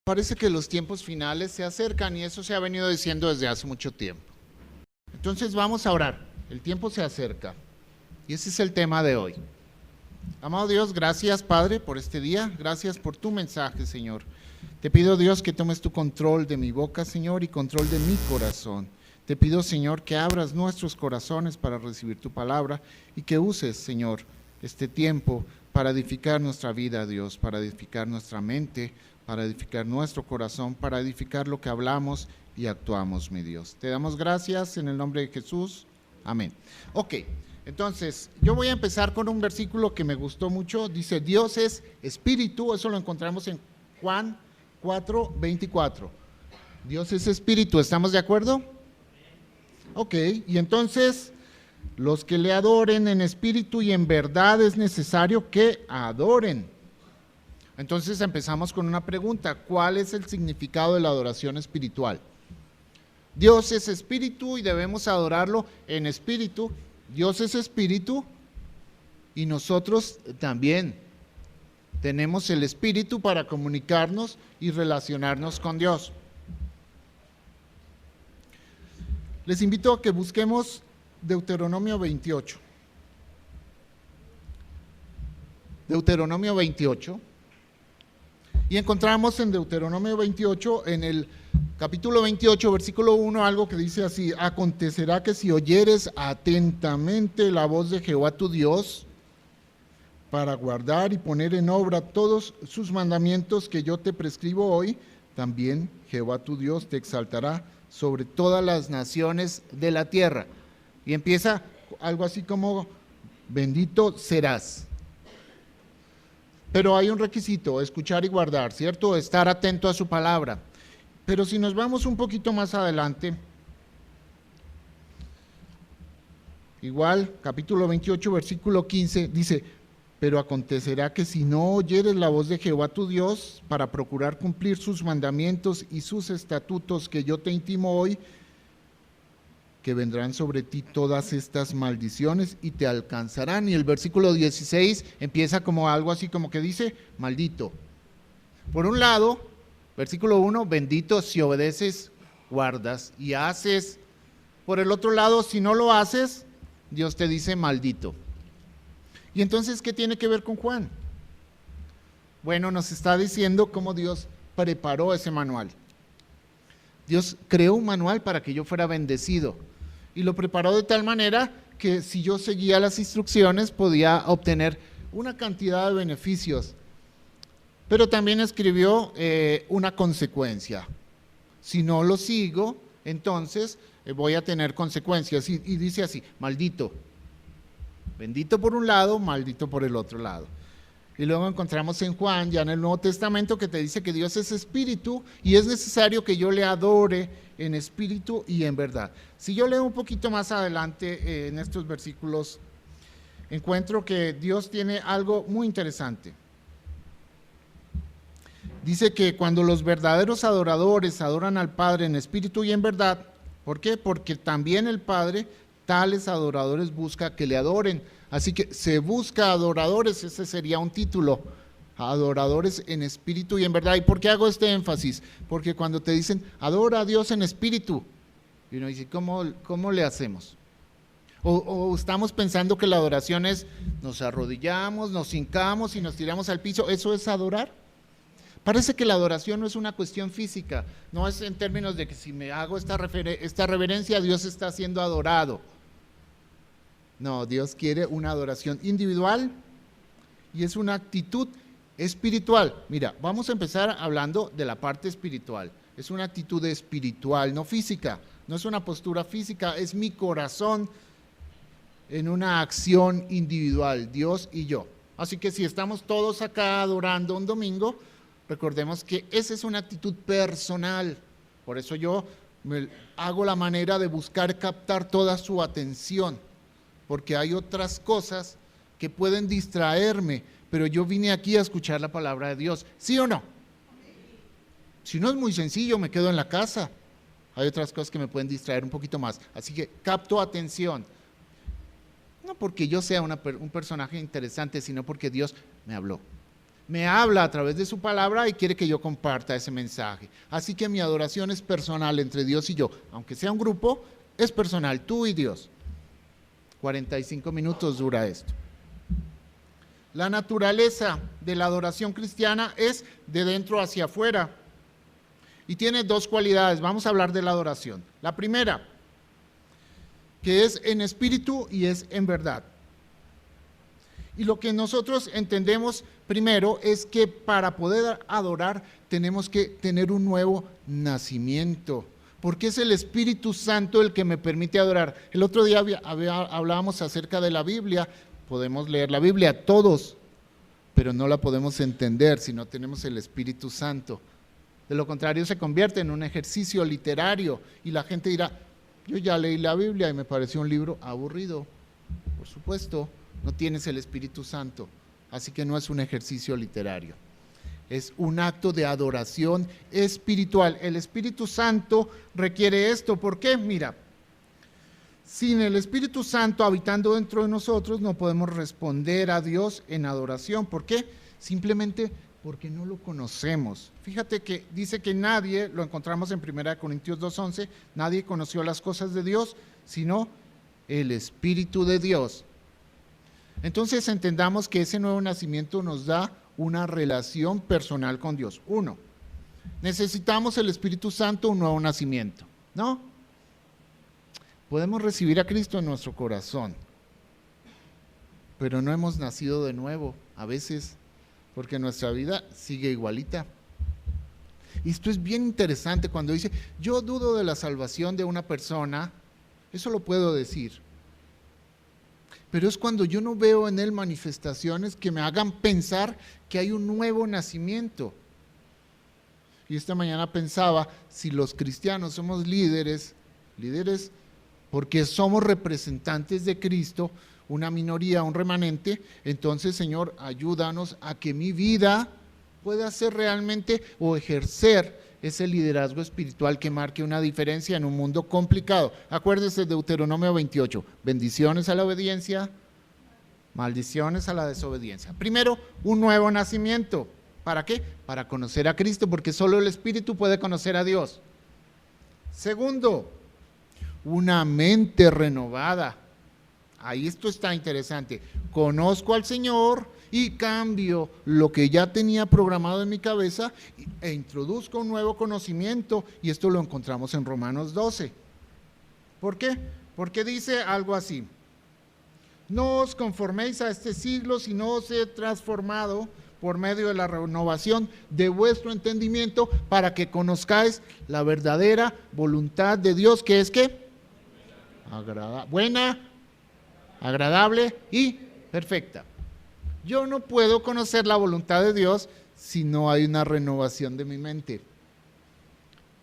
Parece que los tiempos finales se acercan y eso se ha venido diciendo desde hace mucho tiempo. Entonces vamos a orar, el tiempo se acerca y ese es el tema de hoy. Amado Dios, gracias Padre por este día, gracias por tu mensaje, Señor. Te pido, Dios, que tomes tu control de mi boca, Señor, y control de mi corazón. Te pido, Señor, que abras nuestros corazones para recibir tu palabra y que uses, Señor, este tiempo para edificar nuestra vida, Dios, para edificar nuestra mente, para edificar nuestro corazón, para edificar lo que hablamos y actuamos, mi Dios. Te damos gracias en el nombre de Jesús. Amén. Ok, entonces yo voy a empezar con un versículo que me gustó mucho. Dice, Dios es espíritu, eso lo encontramos en Juan 4:24. Dios es espíritu, ¿estamos de acuerdo? Ok, y entonces los que le adoren en espíritu y en verdad es necesario que adoren. Entonces empezamos con una pregunta, ¿cuál es el significado de la adoración espiritual? Dios es espíritu y debemos adorarlo en espíritu. Dios es espíritu y nosotros también tenemos el espíritu para comunicarnos y relacionarnos con Dios. Les invito a que busquemos Deuteronomio 28. Deuteronomio 28. Y encontramos en Deuteronomio 28, en el capítulo 28, versículo 1, algo que dice así: acontecerá que si oyeres atentamente la voz de Jehová tu Dios, para guardar y poner en obra todos sus mandamientos que yo te prescribo hoy, también Jehová tu Dios te exaltará sobre todas las naciones de la tierra. Y empieza algo así como, bendito serás. Pero hay un requisito, escuchar y guardar, ¿cierto? Estar atento a su palabra. Pero si nos vamos un poquito más adelante, igual, capítulo 28, versículo 15, dice, pero acontecerá que si no oyeres la voz de Jehová tu Dios, para procurar cumplir sus mandamientos y sus estatutos que yo te intimo hoy, que vendrán sobre ti todas estas maldiciones y te alcanzarán. Y el versículo 16 empieza como algo así como que dice, maldito. Por un lado, versículo 1, bendito si obedeces, guardas y haces. Por el otro lado, si no lo haces, Dios te dice maldito. Y entonces, ¿qué tiene que ver con Juan? Bueno, nos está diciendo cómo Dios preparó ese manual. Dios creó un manual para que yo fuera bendecido. Y lo preparó de tal manera que si yo seguía las instrucciones podía obtener una cantidad de beneficios. Pero también escribió una consecuencia. Si no lo sigo, entonces voy a tener consecuencias. Y dice así, maldito. Bendito por un lado, maldito por el otro lado. Y luego encontramos en Juan, ya en el Nuevo Testamento, que te dice que Dios es espíritu y es necesario que yo le adore en espíritu y en verdad. Si yo leo un poquito más adelante en estos versículos, encuentro que Dios tiene algo muy interesante. Dice que cuando los verdaderos adoradores adoran al Padre en espíritu y en verdad, ¿por qué? Porque también el Padre tales adoradores busca que le adoren. Así que se busca adoradores, ese sería un título, adoradores en espíritu y en verdad. ¿Y por qué hago este énfasis? Porque cuando te dicen, adora a Dios en espíritu, y uno dice, ¿cómo le hacemos? O estamos pensando que la adoración es, nos arrodillamos, nos hincamos y nos tiramos al piso, ¿eso es adorar? Parece que la adoración no es una cuestión física, no es en términos de que si me hago esta reverencia, Dios está siendo adorado. No, Dios quiere una adoración individual y es una actitud espiritual. Mira, vamos a empezar hablando de la parte espiritual. Es una actitud espiritual, no física, no es una postura física, es mi corazón en una acción individual, Dios y yo. Así que si estamos todos acá adorando un domingo, recordemos que esa es una actitud personal. Por eso yo hago la manera de buscar captar toda su atención, porque hay otras cosas que pueden distraerme, pero yo vine aquí a escuchar la palabra de Dios, ¿sí o no? Si no es muy sencillo, me quedo en la casa. Hay otras cosas que me pueden distraer un poquito más, así que capto atención. No porque yo sea un personaje interesante, sino porque Dios me habló. me habla a través de su palabra y quiere que yo comparta ese mensaje. Así que mi adoración es personal entre Dios y yo. Aunque sea un grupo, es personal, tú y Dios. 45 minutos dura esto. La naturaleza de la adoración cristiana es de dentro hacia afuera y tiene dos cualidades. Vamos a hablar de la adoración. La primera, que es en espíritu y es en verdad. Y lo que nosotros entendemos primero es que para poder adorar tenemos que tener un nuevo nacimiento, porque es el Espíritu Santo el que me permite adorar. El otro día hablábamos acerca de la Biblia. Podemos leer la Biblia todos, pero no la podemos entender si no tenemos el Espíritu Santo. De lo contrario se convierte en un ejercicio literario y la gente dirá, yo ya leí la Biblia y me pareció un libro aburrido. Por supuesto, no tienes el Espíritu Santo, así que no es un ejercicio literario. Es un acto de adoración espiritual. El Espíritu Santo requiere esto. ¿Por qué? Mira, sin el Espíritu Santo habitando dentro de nosotros no podemos responder a Dios en adoración. ¿Por qué? Simplemente porque no lo conocemos. Fíjate que dice que nadie, lo encontramos en 1 Corintios 2:11, nadie conoció las cosas de Dios, sino el Espíritu de Dios. Entonces entendamos que ese nuevo nacimiento nos da una relación personal con Dios. Uno, necesitamos el Espíritu Santo, un nuevo nacimiento, ¿no? Podemos recibir a Cristo en nuestro corazón, pero no hemos nacido de nuevo, a veces, porque nuestra vida sigue igualita. Y esto es bien interesante cuando dice, yo dudo de la salvación de una persona, eso lo puedo decir. Pero es cuando yo no veo en él manifestaciones que me hagan pensar que hay un nuevo nacimiento. Y esta mañana pensaba, si los cristianos somos líderes porque somos representantes de Cristo, una minoría, un remanente, entonces, Señor, ayúdanos a que mi vida pueda ser realmente o ejercer ese liderazgo espiritual que marque una diferencia en un mundo complicado. Acuérdese de Deuteronomio 28, bendiciones a la obediencia, maldiciones a la desobediencia. Primero, un nuevo nacimiento. ¿Para qué? Para conocer a Cristo, porque solo el Espíritu puede conocer a Dios. Segundo, una mente renovada. Ahí esto está interesante. Conozco al Señor y cambio lo que ya tenía programado en mi cabeza e introduzco un nuevo conocimiento, y esto lo encontramos en Romanos 12. ¿Por qué? Porque dice algo así: no os conforméis a este siglo, sino sed transformado por medio de la renovación de vuestro entendimiento, para que conozcáis la verdadera voluntad de Dios, que es ¿qué? Buena, agradable y perfecta. Yo no puedo conocer la voluntad de Dios si no hay una renovación de mi mente.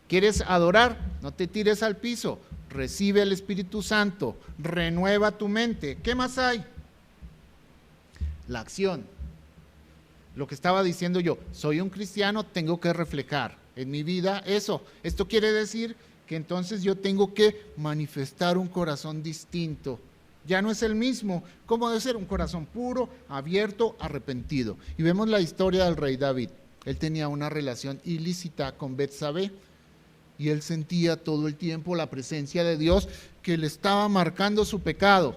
¿Quieres adorar? No te tires al piso. Recibe el Espíritu Santo. Renueva tu mente. ¿Qué más hay? La acción. Lo que estaba diciendo yo, soy un cristiano, tengo que reflejar en mi vida eso. Esto quiere decir que entonces yo tengo que manifestar un corazón distinto. Ya no es el mismo. ¿Cómo debe ser? Un corazón puro, abierto, arrepentido. Y vemos la historia del rey David. Él tenía una relación ilícita con Betsabé y él sentía todo el tiempo la presencia de Dios que le estaba marcando su pecado.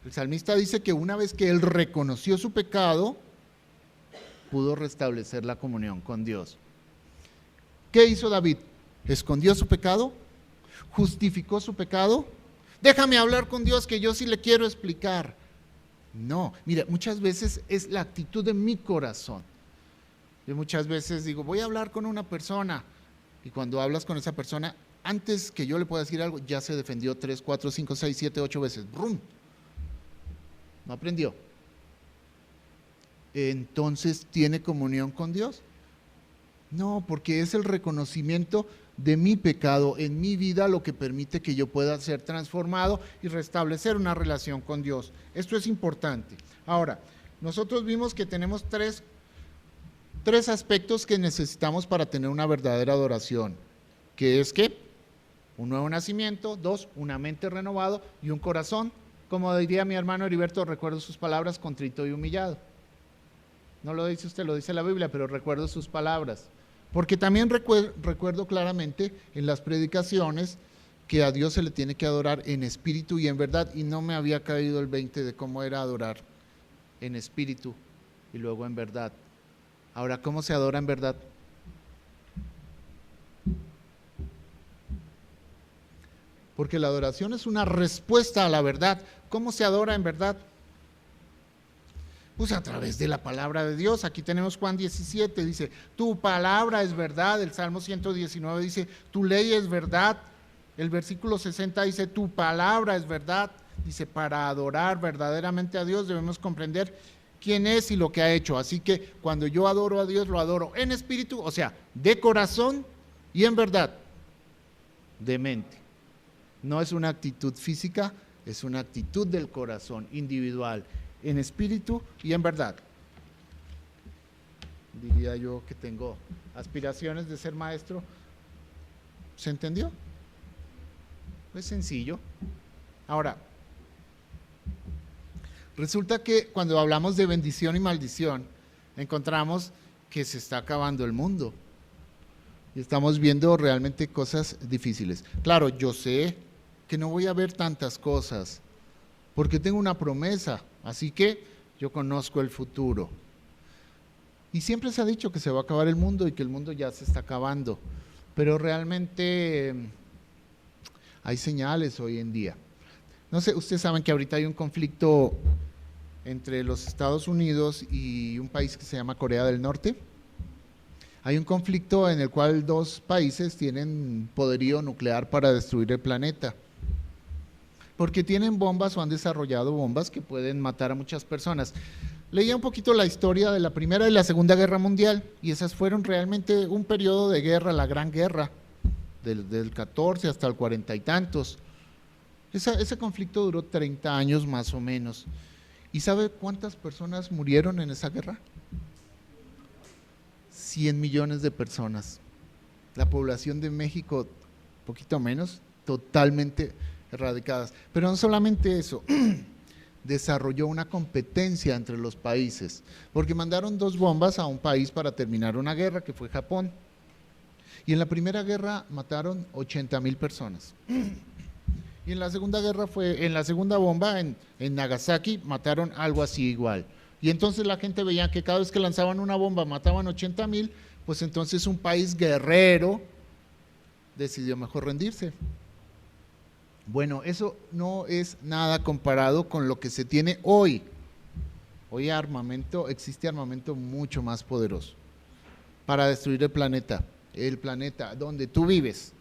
El salmista dice que una vez que él reconoció su pecado, pudo restablecer la comunión con Dios. ¿Qué hizo David? ¿Escondió su pecado? ¿Justificó su pecado? Déjame hablar con Dios que yo sí le quiero explicar. No, mira, muchas veces es la actitud de mi corazón. Yo muchas veces digo, voy a hablar con una persona, y cuando hablas con esa persona, antes que yo le pueda decir algo, ya se defendió 3, 4, 5, 6, 7, 8 veces. ¡Brum! No aprendió. Entonces, ¿tiene comunión con Dios? No, porque es el reconocimiento de mi pecado en mi vida lo que permite que yo pueda ser transformado y restablecer una relación con Dios. Esto es importante. Ahora, nosotros vimos que tenemos tres aspectos que necesitamos para tener una verdadera adoración, que es ¿qué? Un nuevo nacimiento, 2, una mente renovada y un corazón, como diría mi hermano Heriberto, recuerdo sus palabras, contrito y humillado. No lo dice usted, lo dice la Biblia, pero recuerdo sus palabras. Porque también recuerdo claramente en las predicaciones que a Dios se le tiene que adorar en espíritu y en verdad, y no me había caído el 20 de cómo era adorar en espíritu y luego en verdad. Ahora, ¿cómo se adora en verdad? Porque la adoración es una respuesta a la verdad. ¿Cómo se adora en verdad? Pues a través de la palabra de Dios. Aquí tenemos Juan 17, dice, tu palabra es verdad. El Salmo 119 dice, tu ley es verdad. El versículo 60 dice, tu palabra es verdad. Dice, para adorar verdaderamente a Dios debemos comprender quién es y lo que ha hecho. Así que cuando yo adoro a Dios, lo adoro en espíritu, o sea, de corazón y en verdad, de mente. No es una actitud física, es una actitud del corazón, individual, en espíritu y en verdad. Diría yo que tengo aspiraciones de ser maestro. ¿Se entendió? Es sencillo. Ahora, resulta que cuando hablamos de bendición y maldición, encontramos que se está acabando el mundo. Y estamos viendo realmente cosas difíciles. Claro, yo sé que no voy a ver tantas cosas, porque tengo una promesa, así que yo conozco el futuro. Y siempre se ha dicho que se va a acabar el mundo y que el mundo ya se está acabando, pero realmente hay señales hoy en día. No sé, ustedes saben que ahorita hay un conflicto entre los Estados Unidos y un país que se llama Corea del Norte. Hay un conflicto en el cual dos países tienen poderío nuclear para destruir el planeta. Porque tienen bombas o han desarrollado bombas que pueden matar a muchas personas. Leía un poquito la historia de la Primera y la Segunda Guerra Mundial y esas fueron realmente un periodo de guerra, la Gran Guerra, del 14 hasta el 40 y tantos. Ese conflicto duró 30 años más o menos. ¿Y sabe cuántas personas murieron en esa guerra? 100 millones de personas. La población de México, poquito menos, totalmente erradicadas. Pero no solamente eso, desarrolló una competencia entre los países, porque mandaron dos bombas a un país para terminar una guerra, que fue Japón. Y en la Primera Guerra mataron 80,000 personas. Y en la Segunda Guerra en la segunda bomba, en Nagasaki, mataron algo así igual. Y entonces la gente veía que cada vez que lanzaban una bomba mataban 80,000, pues entonces un país guerrero decidió mejor rendirse. Bueno, eso no es nada comparado con lo que se tiene hoy. Hoy existe armamento mucho más poderoso para destruir el planeta donde tú vives.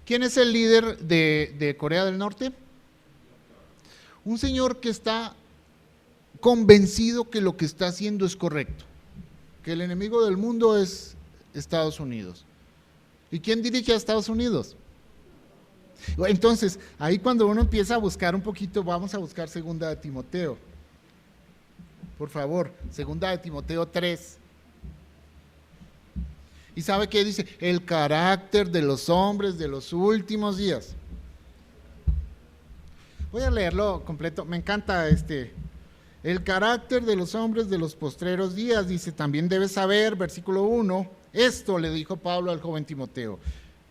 ¿Quién es el líder de Corea del Norte? Un señor que está convencido que lo que está haciendo es correcto, que el enemigo del mundo es Estados Unidos. ¿Y quién dirige a Estados Unidos? Entonces, ahí cuando uno empieza a buscar un poquito, vamos a buscar Segunda de Timoteo. Por favor, Segunda de Timoteo 3. ¿Y sabe qué dice? El carácter de los hombres de los últimos días. Voy a leerlo completo, me encanta El carácter de los hombres de los postreros días, dice, también debes saber, versículo 1, esto le dijo Pablo al joven Timoteo,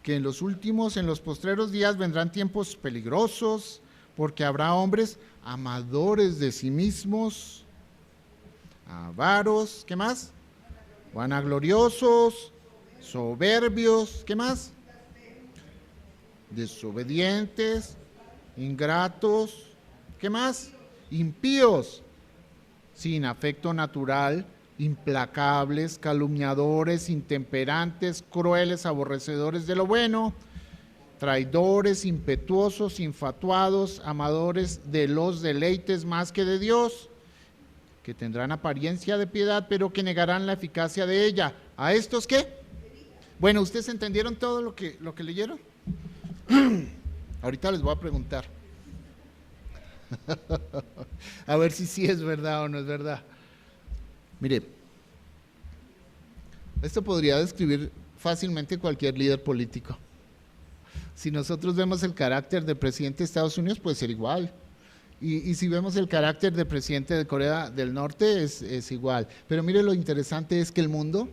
que en los postreros días vendrán tiempos peligrosos, porque habrá hombres amadores de sí mismos, avaros, ¿qué más? Vanagloriosos, soberbios, ¿qué más? Desobedientes, ingratos, ¿qué más? Impíos, sin afecto natural, implacables, calumniadores, intemperantes, crueles, aborrecedores de lo bueno, traidores, impetuosos, infatuados, amadores de los deleites más que de Dios, que tendrán apariencia de piedad, pero que negarán la eficacia de ella. ¿A estos qué? Bueno, ¿ustedes entendieron todo lo que leyeron? Ahorita les voy a preguntar. A ver si sí es verdad o no es verdad. Mire, esto podría describir fácilmente cualquier líder político. Si nosotros vemos el carácter del presidente de Estados Unidos, puede ser igual. Y si vemos el carácter del presidente de Corea del Norte es igual. Pero mire, lo interesante es que el mundo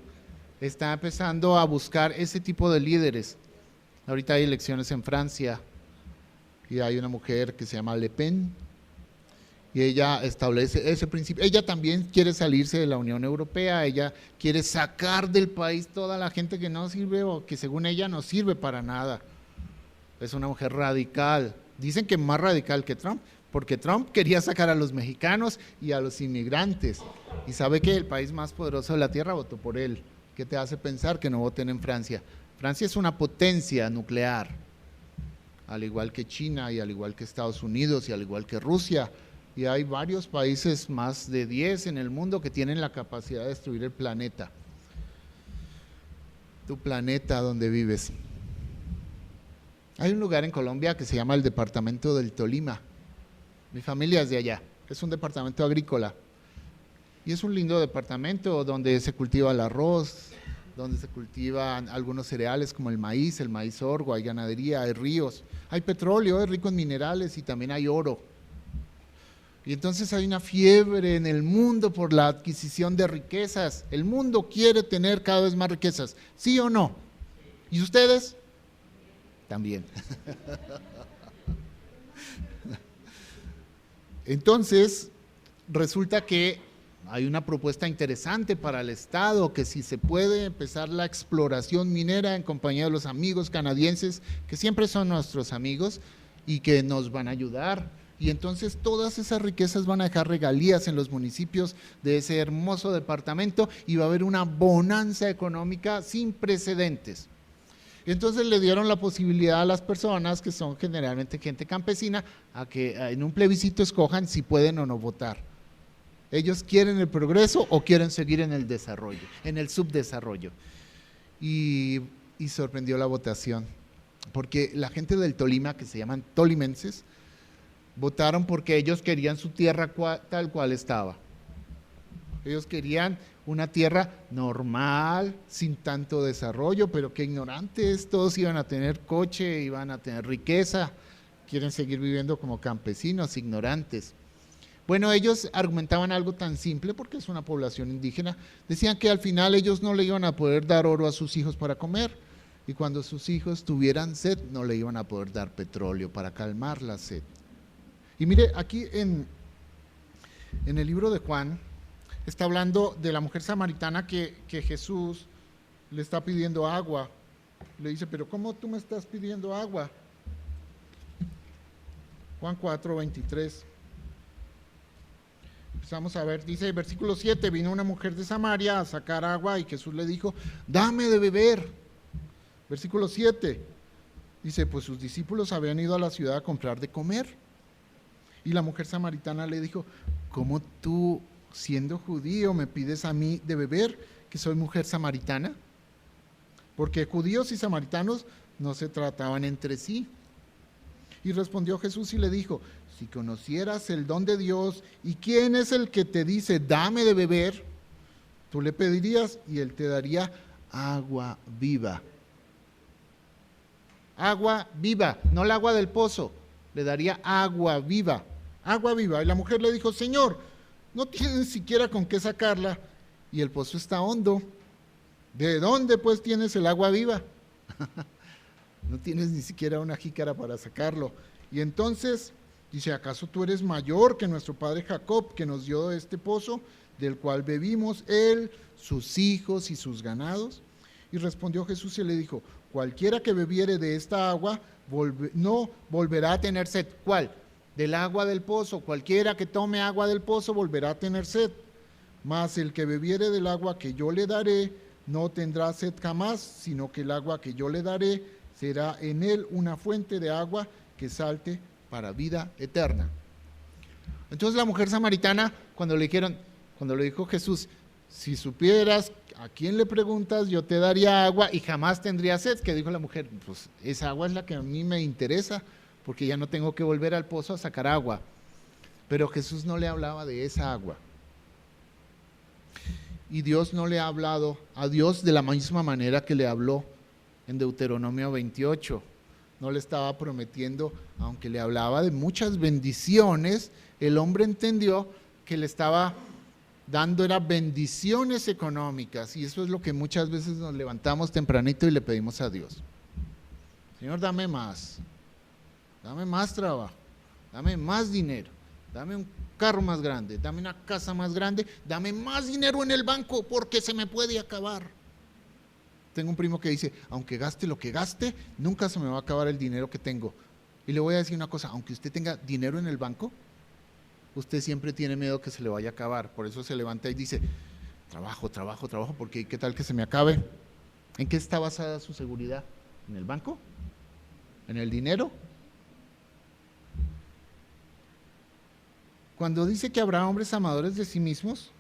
está empezando a buscar ese tipo de líderes. Ahorita hay elecciones en Francia y hay una mujer que se llama Le Pen y ella establece ese principio. Ella también quiere salirse de la Unión Europea, ella quiere sacar del país toda la gente que no sirve o que según ella no sirve para nada. Es una mujer radical. Dicen que más radical que Trump, porque Trump quería sacar a los mexicanos y a los inmigrantes. Y sabe que el país más poderoso de la tierra votó por él. ¿Qué te hace pensar que no voten en Francia? Francia es una potencia nuclear, al igual que China y al igual que Estados Unidos y al igual que Rusia. Y hay varios países, más de 10 en el mundo, que tienen la capacidad de destruir el planeta. Tu planeta donde vives. Hay un lugar en Colombia que se llama el departamento del Tolima. Mi familia es de allá, es un departamento agrícola. Y es un lindo departamento donde se cultiva el arroz, donde se cultivan algunos cereales como el maíz sorgo, hay ganadería, hay ríos, hay petróleo, es rico en minerales y también hay oro. Y entonces hay una fiebre en el mundo por la adquisición de riquezas. El mundo quiere tener cada vez más riquezas, ¿sí o no? ¿Y ustedes? También. Entonces, resulta que hay una propuesta interesante para el Estado, que si se puede empezar la exploración minera en compañía de los amigos canadienses, que siempre son nuestros amigos y que nos van a ayudar. Y entonces todas esas riquezas van a dejar regalías en los municipios de ese hermoso departamento y va a haber una bonanza económica sin precedentes. Y entonces le dieron la posibilidad a las personas, que son generalmente gente campesina, a que en un plebiscito escojan si pueden o no votar. Ellos quieren el progreso o quieren seguir en el desarrollo, en el subdesarrollo. Y sorprendió la votación, porque la gente del Tolima, que se llaman tolimenses, votaron porque ellos querían su tierra tal cual estaba. Ellos querían una tierra normal, sin tanto desarrollo, pero que ignorantes, todos iban a tener coche, iban a tener riqueza, quieren seguir viviendo como campesinos, ignorantes. Bueno, ellos argumentaban algo tan simple, porque es una población indígena, decían que al final ellos no le iban a poder dar oro a sus hijos para comer, y cuando sus hijos tuvieran sed, no le iban a poder dar petróleo para calmar la sed. Y mire, aquí en el libro de Juan, está hablando de la mujer samaritana que Jesús le está pidiendo agua. Le dice, pero ¿cómo tú me estás pidiendo agua? Juan 4, 23. Empezamos a ver, dice versículo 7, vino una mujer de Samaria a sacar agua y Jesús le dijo, dame de beber. Versículo 7, dice, pues sus discípulos habían ido a la ciudad a comprar de comer. Y la mujer samaritana le dijo, ¿cómo tú, siendo judío, me pides a mí de beber, que soy mujer samaritana? Porque judíos y samaritanos no se trataban entre sí. Y respondió Jesús y le dijo, si conocieras el don de Dios y quién es el que te dice, dame de beber, tú le pedirías y él te daría agua viva. Agua viva, no el agua del pozo, le daría agua viva. Agua viva. Y la mujer le dijo, Señor, no tienes ni siquiera con qué sacarla y el pozo está hondo. ¿De dónde pues tienes el agua viva? No tienes ni siquiera una jícara para sacarlo. Y entonces dice, ¿acaso tú eres mayor que nuestro padre Jacob, que nos dio este pozo, del cual bebimos él, sus hijos y sus ganados? Y respondió Jesús y le dijo, cualquiera que bebiere de esta agua no volverá a tener sed. ¿Cuál? Del agua del pozo. Cualquiera que tome agua del pozo volverá a tener sed. Mas el que bebiere del agua que yo le daré no tendrá sed jamás, sino que el agua que yo le daré será en él una fuente de agua que salte para vida eterna. Entonces la mujer samaritana, cuando le dijo Jesús, si supieras a quién le preguntas, yo te daría agua y jamás tendría sed, que dijo la mujer, pues esa agua es la que a mí me interesa, porque ya no tengo que volver al pozo a sacar agua. Pero Jesús no le hablaba de esa agua. Y Dios no le ha hablado a Dios de la misma manera que le habló en Deuteronomio 28. no le estaba prometiendo, aunque le hablaba de muchas bendiciones, el hombre entendió que le estaba dando era bendiciones económicas, y eso es lo que muchas veces nos levantamos tempranito y le pedimos a Dios. Señor, dame más trabajo, dame más dinero, dame un carro más grande, dame una casa más grande, dame más dinero en el banco porque se me puede acabar. Tengo un primo que dice, aunque gaste lo que gaste, nunca se me va a acabar el dinero que tengo. Y le voy a decir una cosa, aunque usted tenga dinero en el banco, usted siempre tiene miedo que se le vaya a acabar. Por eso se levanta y dice, trabajo, porque ¿qué tal que se me acabe? ¿En qué está basada su seguridad? ¿En el banco? ¿En el dinero? Cuando dice que habrá hombres amadores de sí mismos,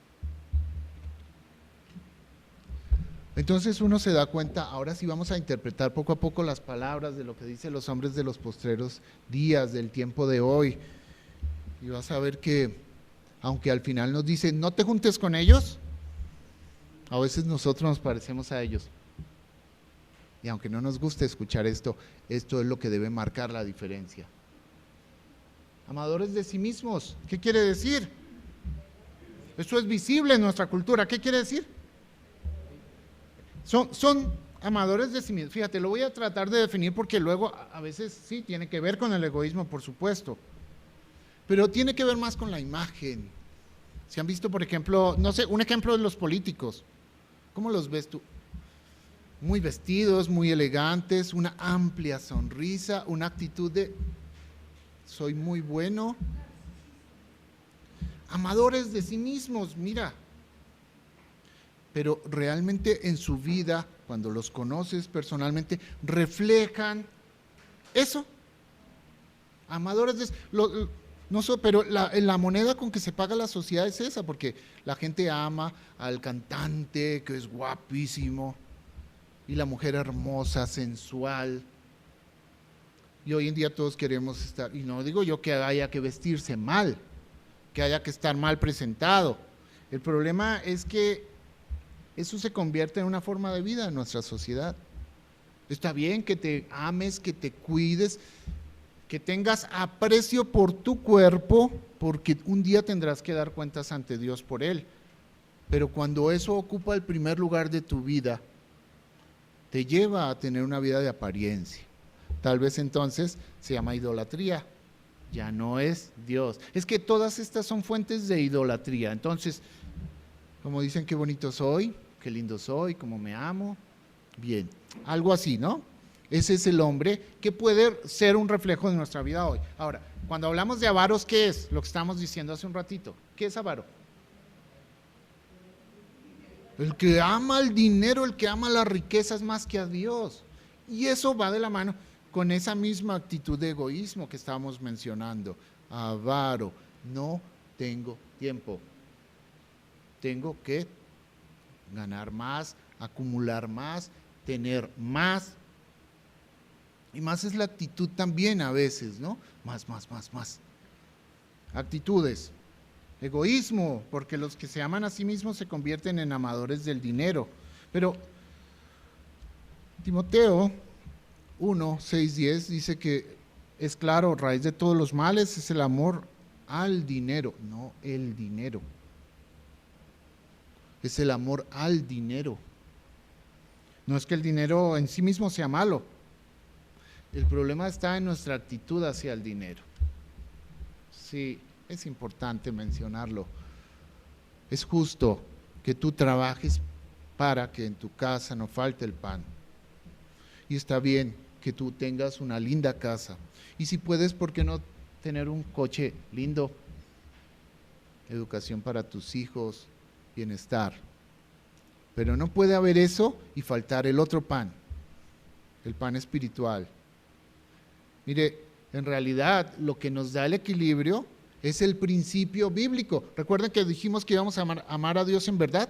entonces uno se da cuenta, ahora sí vamos a interpretar poco a poco las palabras de lo que dicen los hombres de los postreros días, del tiempo de hoy. Y vas a ver que, aunque al final nos dice, no te juntes con ellos, a veces nosotros nos parecemos a ellos. Y aunque no nos guste escuchar esto, esto es lo que debe marcar la diferencia. Amadores de sí mismos, ¿qué quiere decir? Eso es visible en nuestra cultura, ¿qué quiere decir? Son amadores de sí mismos. Fíjate, lo voy a tratar de definir porque luego a veces sí tiene que ver con el egoísmo, por supuesto, pero tiene que ver más con la imagen. Si han visto, por ejemplo, no sé, un ejemplo de los políticos, ¿cómo los ves tú? Muy vestidos, muy elegantes, una amplia sonrisa, una actitud de soy muy bueno. Amadores de sí mismos, mira. Pero realmente en su vida, cuando los conoces personalmente, reflejan eso. Amadores de no sé, pero la moneda con que se paga la sociedad es esa, porque la gente ama al cantante que es guapísimo y la mujer hermosa, sensual. Y hoy en día todos queremos estar, y no digo yo que haya que vestirse mal, que haya que estar mal presentado. El problema es que eso se convierte en una forma de vida en nuestra sociedad. Está bien que te ames, que te cuides, que tengas aprecio por tu cuerpo, porque un día tendrás que dar cuentas ante Dios por él. Pero cuando eso ocupa el primer lugar de tu vida, te lleva a tener una vida de apariencia. Tal vez entonces se llama idolatría, ya no es Dios. Es que todas estas son fuentes de idolatría. Entonces, como dicen, qué bonito soy, qué lindo soy, cómo me amo, bien, algo así, ¿no? Ese es el hombre que puede ser un reflejo de nuestra vida hoy. Ahora, cuando hablamos de avaros, ¿qué es? Lo que estábamos diciendo hace un ratito. ¿Qué es avaro? El que ama el dinero, el que ama las riquezas más que a Dios. Y eso va de la mano con esa misma actitud de egoísmo que estábamos mencionando. Avaro, no tengo tiempo. Tengo que ganar más, acumular más, tener más. Y más es la actitud también a veces, ¿no? Más. Actitudes. Egoísmo, porque los que se aman a sí mismos se convierten en amadores del dinero. Pero Timoteo 1, 6, 10 dice que es claro, raíz de todos los males es el amor al dinero, no el dinero. Es el amor al dinero. No es que el dinero en sí mismo sea malo. El problema está en nuestra actitud hacia el dinero. Sí, es importante mencionarlo. Es justo que tú trabajes para que en tu casa no falte el pan. Y está bien que tú tengas una linda casa. Y si puedes, ¿por qué no tener un coche lindo? Educación para tus hijos, bienestar. Pero no puede haber eso y faltar el otro pan, el pan espiritual. Mire, en realidad lo que nos da el equilibrio es el principio bíblico. ¿Recuerdan que dijimos que íbamos a amar a Dios en verdad?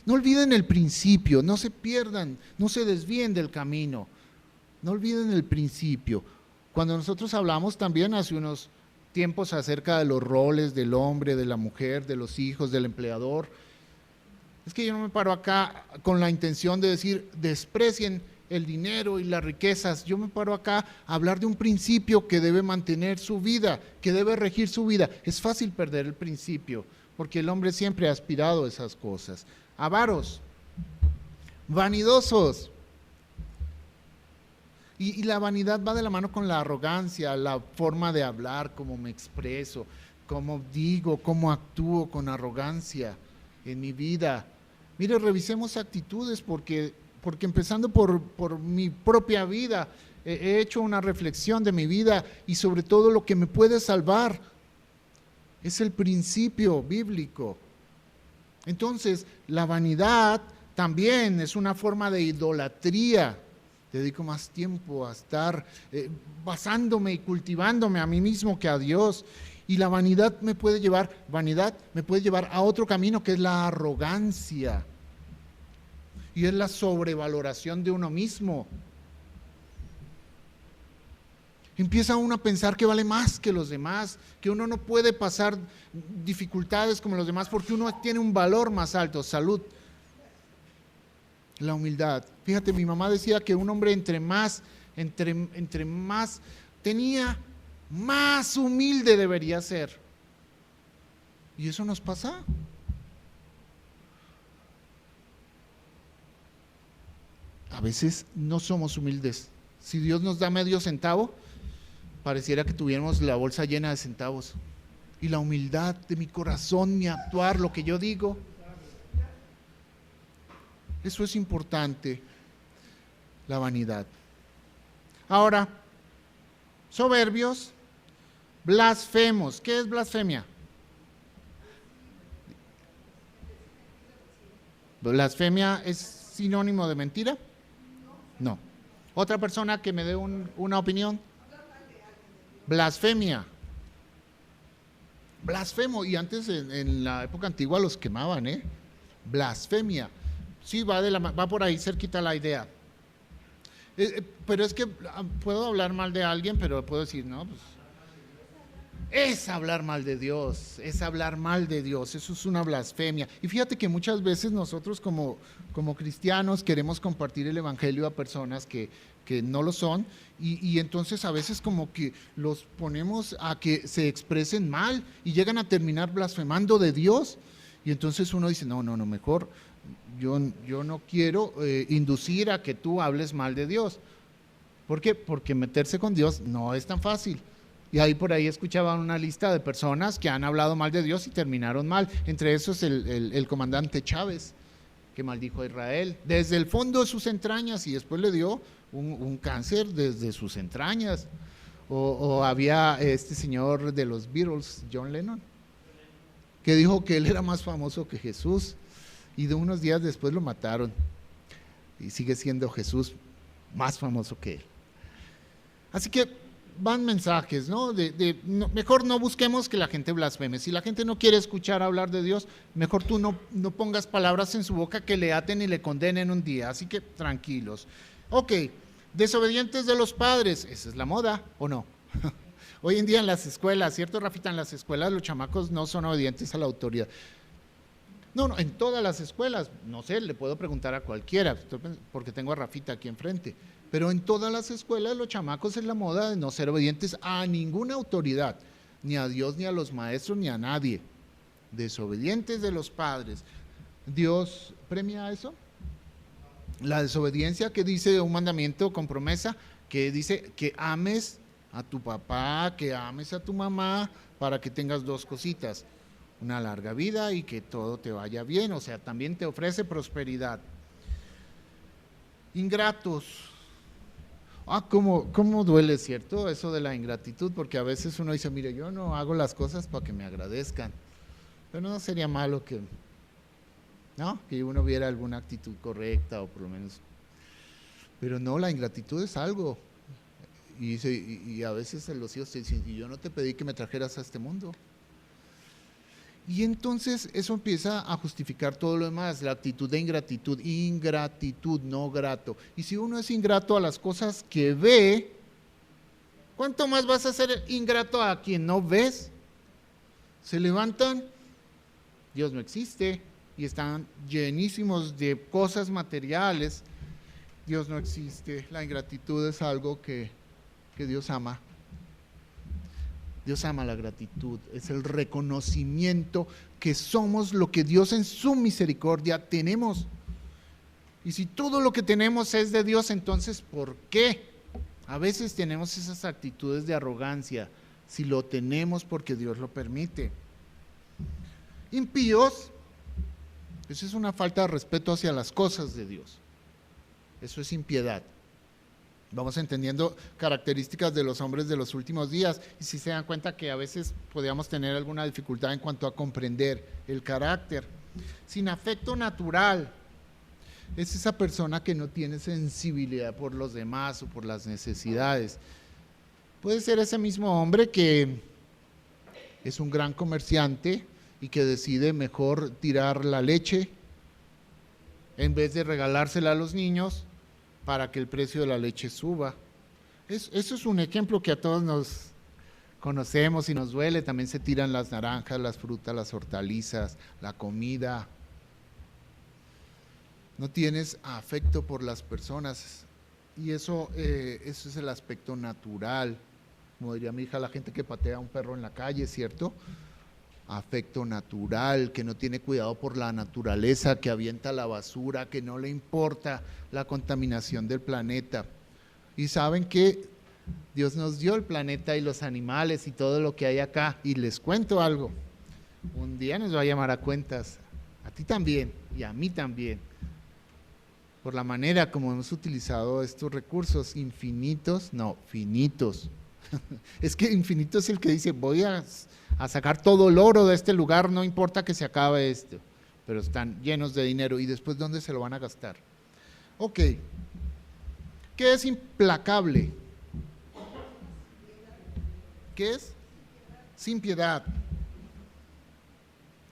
No olviden el principio, no se pierdan, no se desvíen del camino. No olviden el principio. Cuando nosotros hablamos también hace unos tiempos acerca de los roles del hombre, de la mujer, de los hijos, del empleador, es que yo no me paro acá con la intención de decir, desprecien el dinero y las riquezas. Yo me paro acá a hablar de un principio que debe mantener su vida, que debe regir su vida. Es fácil perder el principio, porque el hombre siempre ha aspirado a esas cosas. Avaros, vanidosos. Y la vanidad va de la mano con la arrogancia, la forma de hablar, cómo me expreso, cómo digo, cómo actúo con arrogancia en mi vida. Mire, revisemos actitudes porque empezando por mi propia vida, he hecho una reflexión de mi vida y sobre todo lo que me puede salvar es el principio bíblico. Entonces, la vanidad también es una forma de idolatría. Dedico más tiempo a estar basándome y cultivándome a mí mismo que a Dios. Y la vanidad me puede llevar a otro camino que es la arrogancia. Y es la sobrevaloración de uno mismo. Empieza uno a pensar que vale más que los demás, que uno no puede pasar dificultades como los demás porque uno tiene un valor más alto, salud. La humildad. Fíjate, mi mamá decía que un hombre entre más tenía, más humilde debería ser. Y eso nos pasa. A veces no somos humildes. Si Dios nos da medio centavo, pareciera que tuviéramos la bolsa llena de centavos. Y la humildad de mi corazón, mi actuar, lo que yo digo, eso es importante, la vanidad. Ahora, soberbios, blasfemos. ¿Qué es blasfemia? ¿Blasfemia es sinónimo de mentira? No. ¿Otra persona que me dé una opinión? Blasfemia. Blasfemo. Y antes en la época antigua los quemaban, ¿eh? Blasfemia. Sí, va por ahí cerquita la idea. Pero es que puedo hablar mal de alguien, pero puedo decir, no, pues es hablar mal de Dios, eso es una blasfemia. Y fíjate que muchas veces nosotros como cristianos queremos compartir el evangelio a personas que no lo son y entonces a veces como que los ponemos a que se expresen mal y llegan a terminar blasfemando de Dios y entonces uno dice, no, mejor yo no quiero inducir a que tú hables mal de Dios. ¿Por qué? Porque meterse con Dios no es tan fácil. Y ahí por ahí escuchaba una lista de personas que han hablado mal de Dios y terminaron mal. Entre esos el comandante Chávez, que maldijo a Israel desde el fondo de sus entrañas y después le dio un cáncer desde sus entrañas. O había este señor de los Beatles, John Lennon, que dijo que él era más famoso que Jesús y de unos días después lo mataron. Y sigue siendo Jesús más famoso que él. Así que van mensajes, ¿no? Mejor no busquemos que la gente blasfeme. Si la gente no quiere escuchar hablar de Dios, mejor tú no pongas palabras en su boca que le aten y le condenen un día. Así que tranquilos. Ok, desobedientes de los padres. Esa es la moda, ¿o no? Hoy en día en las escuelas, ¿cierto, Rafita? En las escuelas los chamacos no son obedientes a la autoridad. No, en todas las escuelas, no sé, le puedo preguntar a cualquiera, porque tengo a Rafita aquí enfrente, pero en todas las escuelas los chamacos es la moda de no ser obedientes a ninguna autoridad, ni a Dios, ni a los maestros, ni a nadie. Desobedientes de los padres. ¿Dios premia eso? La desobediencia que dice un mandamiento con promesa, que dice que ames a tu papá, que ames a tu mamá, para que tengas dos cositas. Una larga vida y que todo te vaya bien, o sea, también te ofrece prosperidad. Ingratos. Cómo duele, ¿cierto? Eso de la ingratitud, porque a veces uno dice, mire, yo no hago las cosas para que me agradezcan, pero no sería malo que uno viera alguna actitud correcta o por lo menos. Pero no, la ingratitud es algo. Y a veces los hijos te dicen, y yo no te pedí que me trajeras a este mundo. Y entonces eso empieza a justificar todo lo demás, la actitud de ingratitud, no grato. Y si uno es ingrato a las cosas que ve, ¿cuánto más vas a ser ingrato a quien no ves? Se levantan, Dios no existe, y están llenísimos de cosas materiales, Dios no existe. La ingratitud es algo que Dios ama. Dios ama la gratitud, es el reconocimiento que somos lo que Dios en su misericordia tenemos. Y si todo lo que tenemos es de Dios, entonces ¿por qué? A veces tenemos esas actitudes de arrogancia, si lo tenemos porque Dios lo permite. Impíos, eso es una falta de respeto hacia las cosas de Dios. Eso es impiedad. Vamos entendiendo características de los hombres de los últimos días y si se dan cuenta que a veces podíamos tener alguna dificultad en cuanto a comprender el carácter. Sin afecto natural, es esa persona que no tiene sensibilidad por los demás o por las necesidades. Puede ser ese mismo hombre que es un gran comerciante y que decide mejor tirar la leche en vez de regalársela a los niños para que el precio de la leche suba. Eso es un ejemplo que a todos nos conocemos y nos duele. También se tiran las naranjas, las frutas, las hortalizas, la comida. No tienes afecto por las personas y eso es el aspecto natural. Como diría mi hija, la gente que patea a un perro en la calle, ¿cierto? Afecto natural, que no tiene cuidado por la naturaleza, que avienta la basura, que no le importa la contaminación del planeta. Y saben que Dios nos dio el planeta y los animales y todo lo que hay acá. Y les cuento algo, un día nos va a llamar a cuentas, a ti también y a mí también, por la manera como hemos utilizado estos recursos infinitos, no, finitos. Es que infinito es el que dice, voy a sacar todo el oro de este lugar, no importa que se acabe esto, pero están llenos de dinero y después ¿dónde se lo van a gastar? Ok, ¿qué es implacable? ¿Qué es? Sin piedad,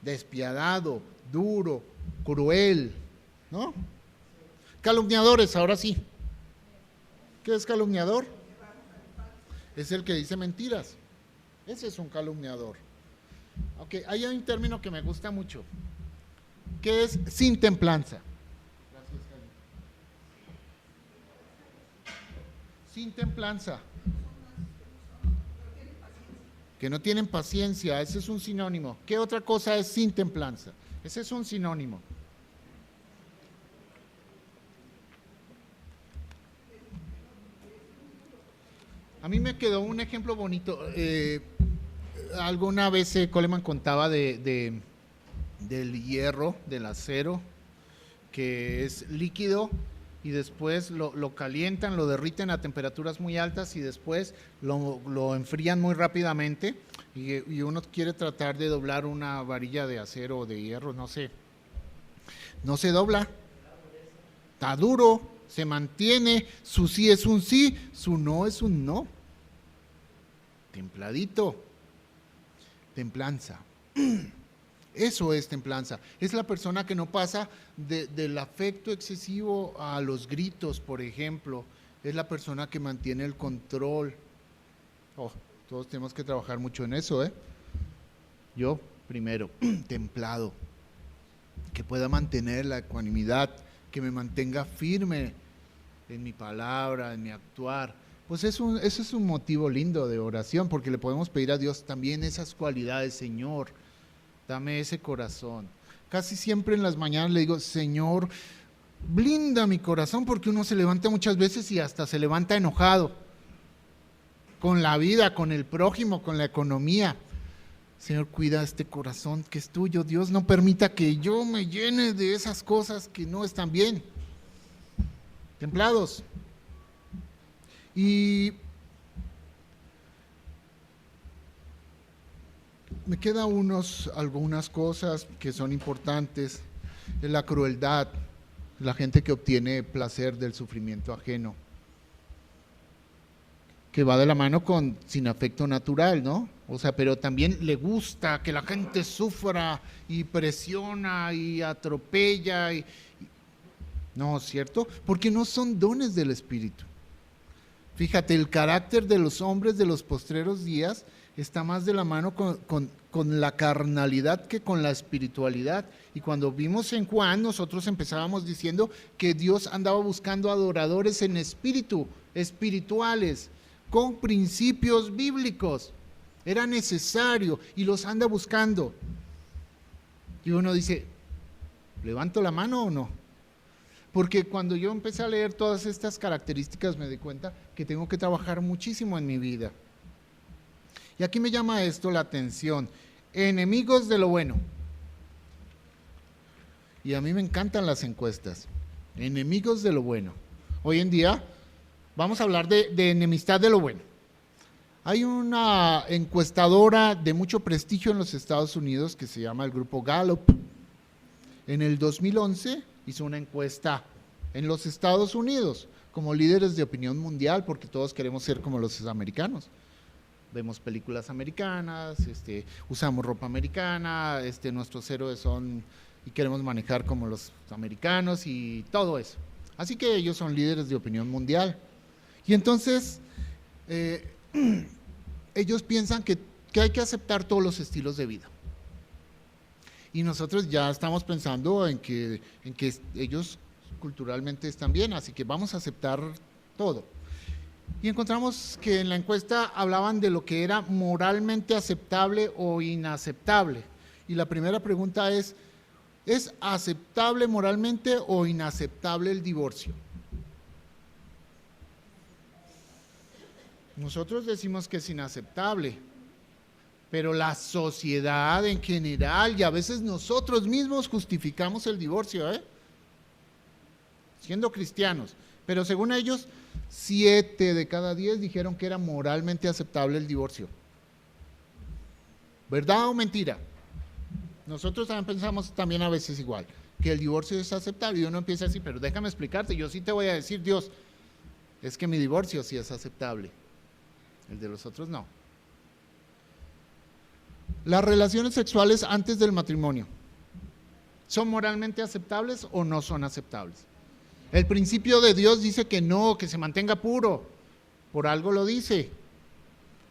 despiadado, duro, cruel, ¿no? Calumniadores, ahora sí. ¿Qué es calumniador? Es el que dice mentiras. Ese es un calumniador. Ok, hay un término que me gusta mucho, que es sin templanza. Gracias, Cali. Sin templanza. Que no tienen paciencia, ese es un sinónimo. ¿Qué otra cosa es sin templanza? Ese es un sinónimo. A mí me quedó un ejemplo bonito. Alguna vez Coleman contaba del hierro, del acero, que es líquido y después lo calientan, lo derriten a temperaturas muy altas y después lo enfrían muy rápidamente y uno quiere tratar de doblar una varilla de acero o de hierro, no sé, no se dobla, está duro, se mantiene, su sí es un sí, su no es un no. Templadito, templanza. Eso es templanza. Es la persona que no pasa del afecto excesivo a los gritos, por ejemplo. Es la persona que mantiene el control. Oh, todos tenemos que trabajar mucho en eso, ¿eh? Yo, primero, templado. Que pueda mantener la ecuanimidad, que me mantenga firme en mi palabra, en mi actuar. Pues eso es un motivo lindo de oración, porque le podemos pedir a Dios también esas cualidades. Señor, dame ese corazón. Casi siempre en las mañanas le digo, Señor, blinda mi corazón, porque uno se levanta muchas veces y hasta se levanta enojado con la vida, con el prójimo, con la economía. Señor, cuida este corazón que es tuyo. Dios, no permita que yo me llene de esas cosas que no están bien. Templados. Y me quedan algunas cosas que son importantes. La crueldad, la gente que obtiene placer del sufrimiento ajeno, que va de la mano con sin afecto natural, ¿no? O sea, pero también le gusta que la gente sufra y presiona y atropella. No, ¿cierto? Porque no son dones del Espíritu. Fíjate, el carácter de los hombres de los postreros días está más de la mano con la carnalidad que con la espiritualidad. Y cuando vimos en Juan, nosotros empezábamos diciendo que Dios andaba buscando adoradores en espíritu, espirituales, con principios bíblicos. Era necesario y los anda buscando. Y uno dice, ¿levanto la mano o no? Porque cuando yo empecé a leer todas estas características me di cuenta que tengo que trabajar muchísimo en mi vida. Y aquí me llama esto la atención. Enemigos de lo bueno. Y a mí me encantan las encuestas. Enemigos de lo bueno. Hoy en día vamos a hablar de enemistad de lo bueno. Hay una encuestadora de mucho prestigio en los Estados Unidos que se llama el grupo Gallup. En el 2011 hizo una encuesta en los Estados Unidos como líderes de opinión mundial, porque todos queremos ser como los americanos. Vemos películas americanas, usamos ropa americana, nuestros héroes son y queremos manejar como los americanos y todo eso. Así que ellos son líderes de opinión mundial. Y entonces ellos piensan que hay que aceptar todos los estilos de vida. Y nosotros ya estamos pensando en que ellos culturalmente están bien, así que vamos a aceptar todo. Y encontramos que en la encuesta hablaban de lo que era moralmente aceptable o inaceptable. Y la primera pregunta ¿es aceptable moralmente o inaceptable el divorcio? Nosotros decimos que es inaceptable, pero la sociedad en general y a veces nosotros mismos justificamos el divorcio, siendo cristianos. Pero según ellos, 7 de cada 10 dijeron que era moralmente aceptable el divorcio. ¿Verdad o mentira? Nosotros también pensamos también a veces igual, que el divorcio es aceptable y uno empieza así, pero déjame explicarte, yo sí te voy a decir, Dios, es que mi divorcio sí es aceptable, el de los otros no. Las relaciones sexuales antes del matrimonio, ¿son moralmente aceptables o no son aceptables? El principio de Dios dice que no, que se mantenga puro, por algo lo dice,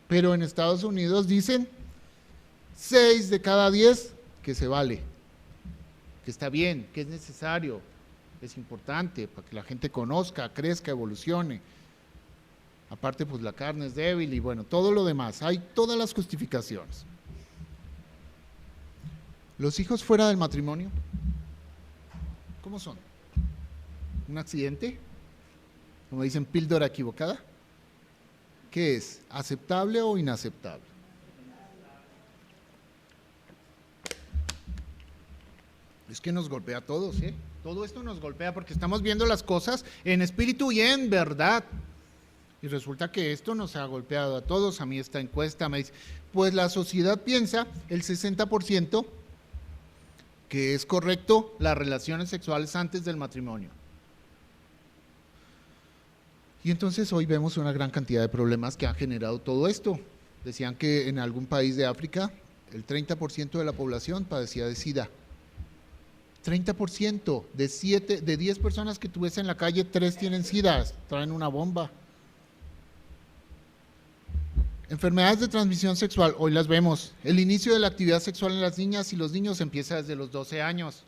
pero en Estados Unidos dicen 6 de cada 10 que se vale, que está bien, que es necesario, es importante para que la gente conozca, crezca, evolucione. Aparte, pues la carne es débil y bueno, todo lo demás, hay todas las justificaciones. ¿Los hijos fuera del matrimonio? ¿Cómo son? ¿Un accidente? Como dicen, píldora equivocada. ¿Qué es? ¿Aceptable o inaceptable? Es que nos golpea a todos, ¿eh? Todo esto nos golpea porque estamos viendo las cosas en espíritu y en verdad. Y resulta que esto nos ha golpeado a todos. A mí esta encuesta me dice, pues la sociedad piensa, el 60%, que es correcto las relaciones sexuales antes del matrimonio. Y entonces hoy vemos una gran cantidad de problemas que ha generado todo esto. Decían que en algún país de África el 30% de la población padecía de SIDA. 30%, de 10 personas que tú ves en la calle, 3 tienen SIDA, traen una bomba. Enfermedades de transmisión sexual, hoy las vemos. El inicio de la actividad sexual en las niñas y los niños empieza desde los 12 años.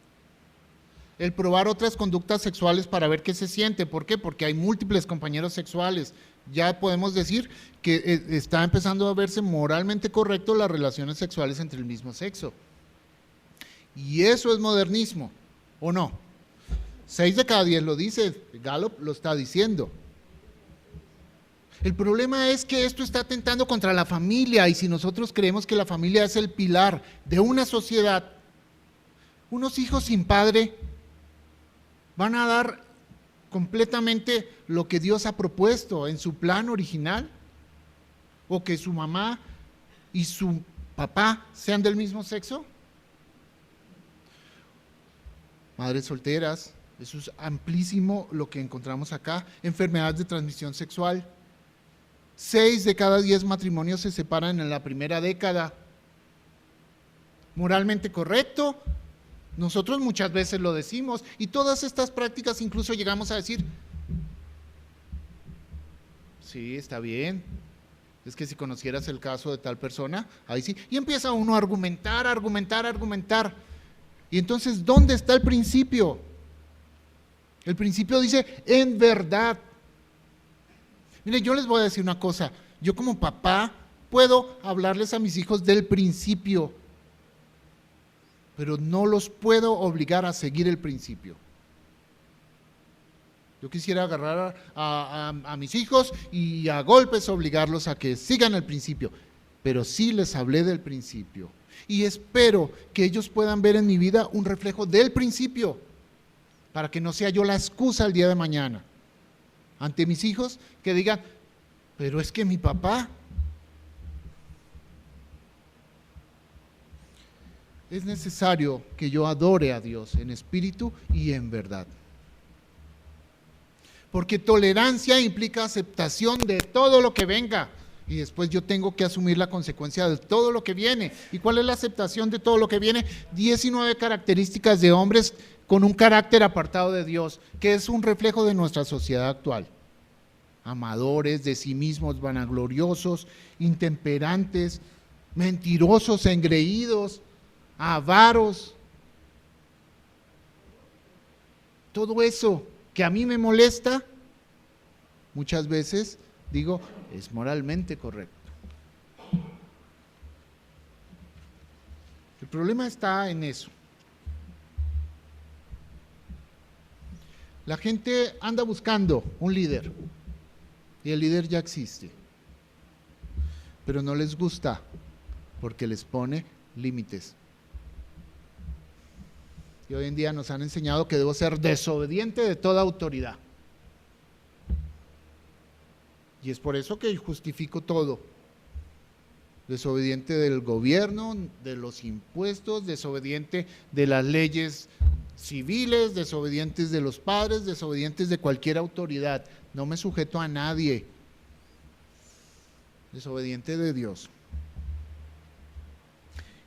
El probar otras conductas sexuales para ver qué se siente. ¿Por qué? Porque hay múltiples compañeros sexuales. Ya podemos decir que está empezando a verse moralmente correcto las relaciones sexuales entre el mismo sexo. Y eso es modernismo, ¿o no? 6 de cada 10 lo dice, Gallup lo está diciendo. El problema es que esto está atentando contra la familia, y si nosotros creemos que la familia es el pilar de una sociedad, unos hijos sin padre van a dar completamente lo que Dios ha propuesto en su plan original, o que su mamá y su papá sean del mismo sexo. Madres solteras, eso es amplísimo lo que encontramos acá. Enfermedades de transmisión sexual. 6 de cada 10 matrimonios se separan en la primera década. Moralmente correcto, nosotros muchas veces lo decimos, y todas estas prácticas incluso llegamos a decir, sí, está bien, es que si conocieras el caso de tal persona, ahí sí, y empieza uno a argumentar, Y entonces, ¿dónde está el principio? El principio dice, en verdad. Mire, yo les voy a decir una cosa. Yo como papá puedo hablarles a mis hijos del principio, pero no los puedo obligar a seguir el principio. Yo quisiera agarrar a mis hijos y a golpes obligarlos a que sigan el principio, pero sí les hablé del principio. Y espero que ellos puedan ver en mi vida un reflejo del principio, para que no sea yo la excusa el día de mañana ante mis hijos que digan, pero es que mi papá. Es necesario que yo adore a Dios en espíritu y en verdad. Porque tolerancia implica aceptación de todo lo que venga. Y después yo tengo que asumir la consecuencia de todo lo que viene. ¿Y cuál es la aceptación de todo lo que viene? 19 características de hombres con un carácter apartado de Dios, que es un reflejo de nuestra sociedad actual. Amadores de sí mismos, vanagloriosos, intemperantes, mentirosos, engreídos, avaros. Todo eso que a mí me molesta, muchas veces digo, es moralmente correcto. El problema está en eso. La gente anda buscando un líder y el líder ya existe, pero no les gusta porque les pone límites. Y hoy en día nos han enseñado que debo ser desobediente de toda autoridad. Y es por eso que justifico todo. Desobediente del gobierno, de los impuestos, desobediente de las leyes civiles, desobedientes de los padres, desobedientes de cualquier autoridad. No me sujeto a nadie. Desobediente de Dios.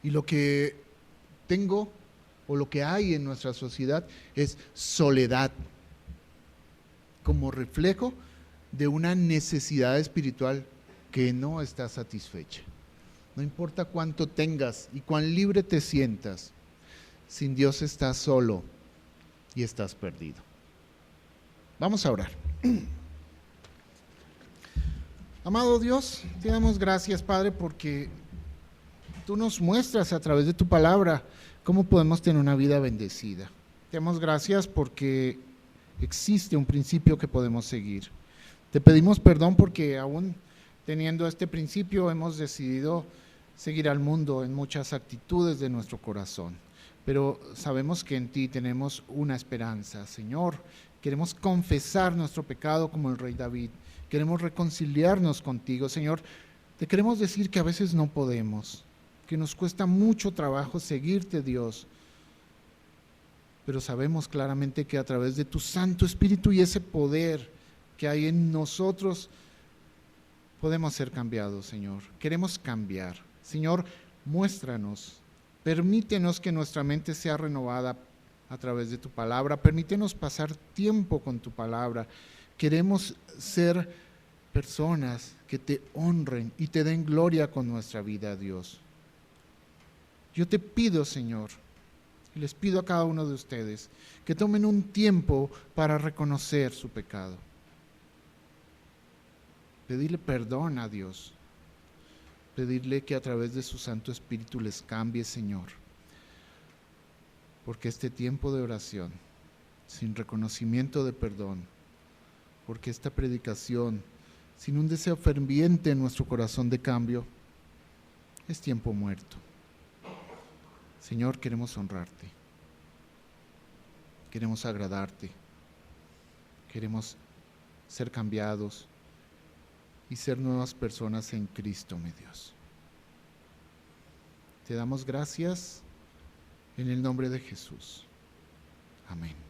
Y lo que tengo o lo que hay en nuestra sociedad es soledad, como reflejo de una necesidad espiritual que no está satisfecha. No importa cuánto tengas y cuán libre te sientas, sin Dios estás solo y estás perdido. Vamos a orar. Amado Dios, te damos gracias, Padre, porque tú nos muestras a través de tu palabra cómo podemos tener una vida bendecida. Te damos gracias porque existe un principio que podemos seguir. Te pedimos perdón porque aún teniendo este principio hemos decidido seguir al mundo en muchas actitudes de nuestro corazón. Pero sabemos que en ti tenemos una esperanza, Señor. Queremos confesar nuestro pecado como el rey David. Queremos reconciliarnos contigo, Señor. Te queremos decir que a veces no podemos, que nos cuesta mucho trabajo seguirte, Dios. Pero sabemos claramente que a través de tu Santo Espíritu y ese poder que hay en nosotros, podemos ser cambiados, Señor. Queremos cambiar. Señor, muéstranos, permítenos que nuestra mente sea renovada a través de tu palabra. Permítenos pasar tiempo con tu palabra. Queremos ser personas que te honren y te den gloria con nuestra vida, Dios. Yo te pido, Señor, y les pido a cada uno de ustedes que tomen un tiempo para reconocer su pecado. Pedirle perdón a Dios. Pedirle que a través de su Santo Espíritu les cambie, Señor. Porque este tiempo de oración, sin reconocimiento de perdón, porque esta predicación, sin un deseo ferviente en nuestro corazón de cambio, es tiempo muerto. Señor, queremos honrarte, queremos agradarte, queremos ser cambiados y ser nuevas personas en Cristo, mi Dios. Te damos gracias en el nombre de Jesús. Amén.